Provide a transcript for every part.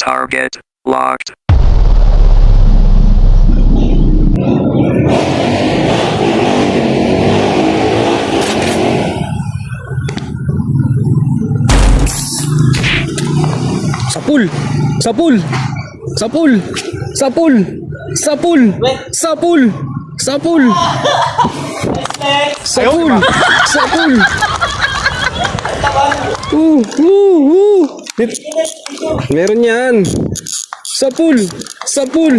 Target locked. Sapul! Sapul! Sapul! Sapul! Sapul! Sapul! Sapul! Sapul! Sapul! Meron yan! Sapul! Sapul!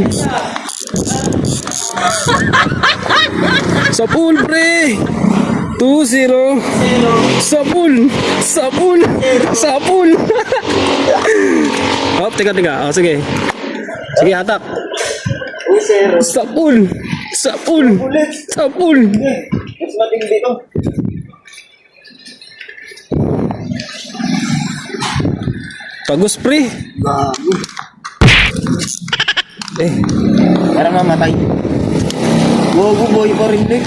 Sapul, pre! 2-0. Sapul! Sapul! Sapul! Hop, teka. Oh, sige. Sige, hatak. Sapul! Sapul! Sapul! Mas matindi to. Tagus, pre. Para mamatay. Gogo boy pa rin, Lex.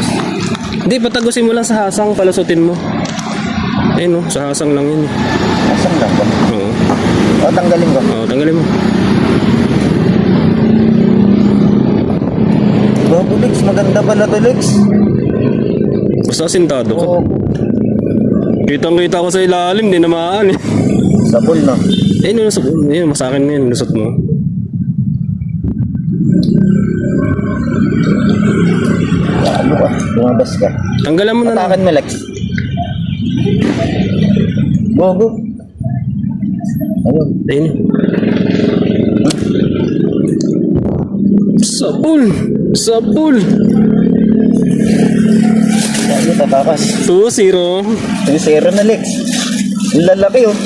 Hindi, patagusin mo lang sa hasang, palusutin mo. Ayun, no, sa hasang lang yun. Asan lang ba? Oo. O, tanggalin ko. Oo, tanggalin mo. Gogo, Lex. Maganda pala to, Lex. Basta asintado ka. Oo. Kitang-kita ko sa ilalim, di namaan eh. Sabol na. Ayun, yun, masakin mo yun, lusot mo. Ano ka? Lumabas ka. Tanggalan mo na lang. Atakan mo, Lex. Gogo. Ayun. Ayun. Sapul! Sapul! Ano tatakas? 2-0. Yung zero na, Lex. Ang lalaki, oh.